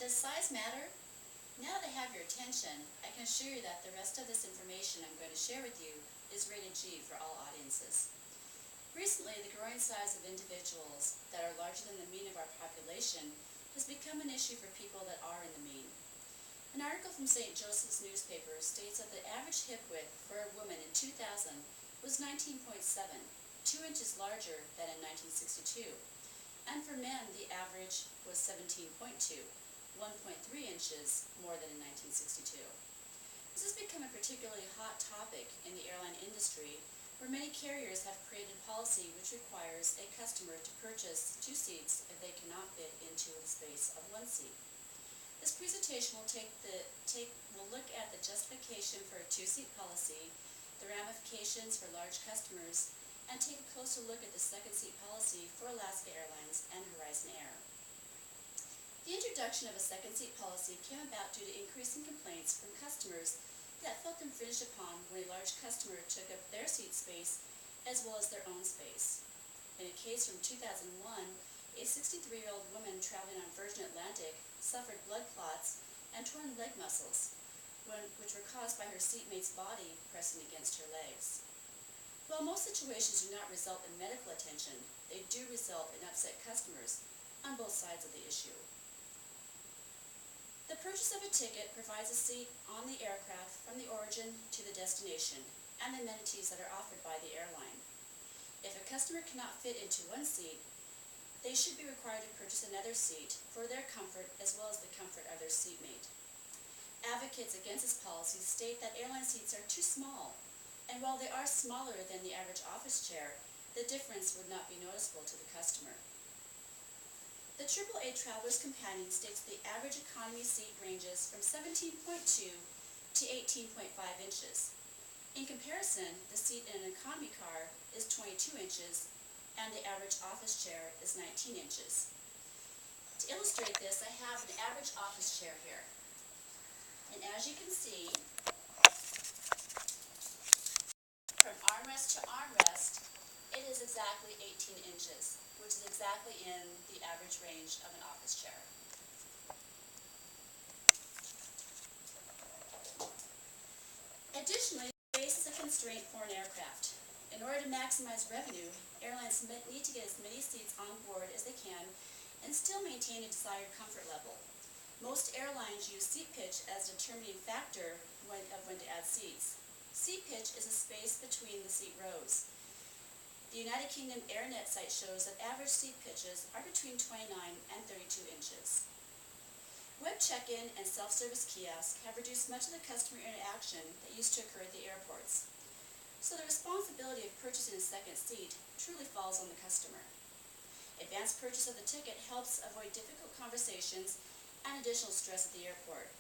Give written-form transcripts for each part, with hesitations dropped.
Does size matter? Now that I have your attention, I can assure you that the rest of this information I'm going to share with you is rated G for all audiences. Recently, the growing size of individuals that are larger than the mean of our population has become an issue for people that are in the mean. An article from St. Joseph's newspaper states that the average hip width for a woman in 2000 was 19.7, 2 inches larger than in 1962. And for men, the average was 17.2, 1.3 inches more than in 1962. This has become a particularly hot topic in the airline industry, where many carriers have created policy which requires a customer to purchase 2 seats if they cannot fit into the space of 1 seat. This presentation will look at the justification for a 2-seat policy, the ramifications for large customers, and take a closer look at the 2nd-seat policy for Alaska Airlines and Horizon Air. The introduction of a 2nd-seat policy came about due to increasing complaints from customers that felt infringed upon when a large customer took up their seat space as well as their own space. In a case from 2001, a 63-year-old woman traveling on Virgin Atlantic suffered blood clots and torn leg muscles, which were caused by her seatmate's body pressing against her legs. While most situations do not result in medical attention, they do result in upset customers on both sides of the issue. The purchase of a ticket provides a seat on the aircraft from the origin to the destination and the amenities that are offered by the airline. If a customer cannot fit into 1 seat, they should be required to purchase another seat for their comfort as well as the comfort of their seatmate. Advocates against this policy state that airline seats are too small, and while they are smaller than the average office chair, the difference would not be noticeable to the customer. The AAA Traveler's Companion states the average economy seat ranges from 17.2 to 18.5 inches. In comparison, the seat in an economy car is 22 inches, and the average office chair is 19 inches. To illustrate this, I have an average office chair here. And as you can see, from armrest to armrest, it is exactly 18 inches, which is exactly in the average range of an office chair. Additionally, space is a constraint for an aircraft. In order to maximize revenue, airlines need to get as many seats on board as they can and still maintain a desired comfort level. Most airlines use seat pitch as a determining factor of when to add seats. Seat pitch is a space between the seat rows. The United Kingdom AirNet site shows that average seat pitches are between 29 and 32 inches. Web check-in and self-service kiosks have reduced much of the customer interaction that used to occur at the airports. So the responsibility of purchasing a 2nd seat truly falls on the customer. Advanced purchase of the ticket helps avoid difficult conversations and additional stress at the airport.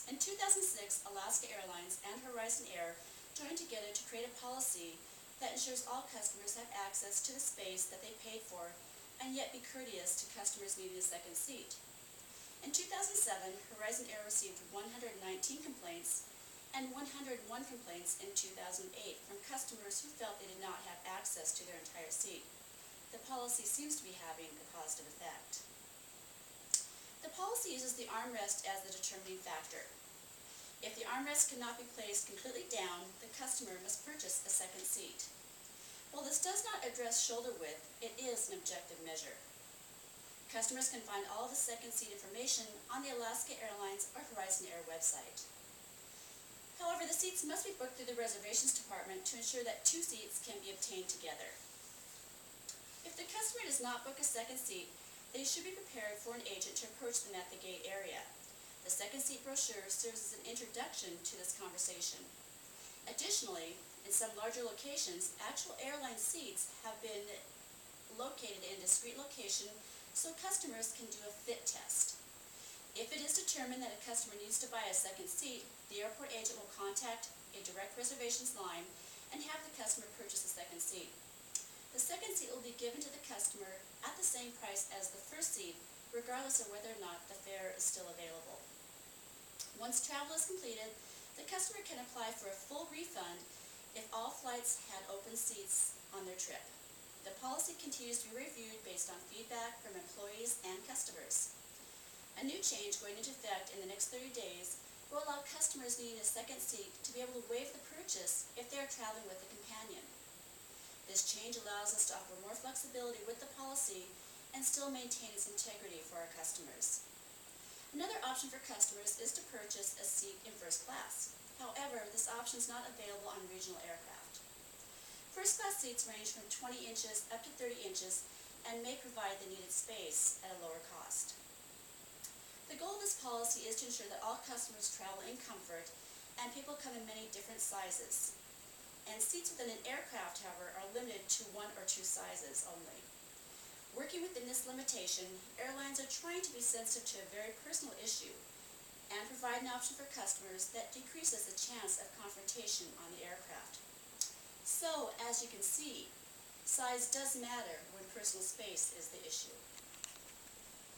In 2006, Alaska Airlines and Horizon Air joined together to create a policy that ensures all customers have access to the space that they paid for and yet be courteous to customers needing a 2nd seat. In 2007, Horizon Air received 119 complaints and 101 complaints in 2008 from customers who felt they did not have access to their entire seat. The policy seems to be having a positive effect. The policy uses the armrest as the determining factor. If the armrest cannot be placed completely down, the customer must purchase a 2nd seat. While this does not address shoulder width, it is an objective measure. Customers can find all of the 2nd seat information on the Alaska Airlines or Horizon Air website. However, the seats must be booked through the reservations department to ensure that 2 seats can be obtained together. If the customer does not book a 2nd seat, they should be prepared for an agent to approach them at the gate area. The 2nd seat brochure serves as an introduction to this conversation. Additionally, in some larger locations, actual airline seats have been located in a discrete location so customers can do a fit test. If it is determined that a customer needs to buy a 2nd seat, the airport agent will contact a direct reservations line and have the customer purchase a 2nd seat. The 2nd seat will be given to the customer at the same price as the 1st seat, regardless of whether or not the fare is still available. Once travel is completed, the customer can apply for a full refund if all flights had open seats on their trip. The policy continues to be reviewed based on feedback from employees and customers. A new change going into effect in the next 30 days will allow customers needing a second seat to be able to waive the purchase if they are traveling with a companion. This change allows us to offer more flexibility with the policy and still maintain its integrity for our customers. Another option for customers is to purchase a seat in first class. However, this option is not available on regional aircraft. First class seats range from 20 inches up to 30 inches and may provide the needed space at a lower cost. The goal of this policy is to ensure that all customers travel in comfort and people come in many different sizes. And seats within an aircraft, however, are limited to one or two sizes only. Working within this limitation, airlines are trying to be sensitive to a very personal issue and provide an option for customers that decreases the chance of confrontation on the aircraft. So, as you can see, size does matter when personal space is the issue.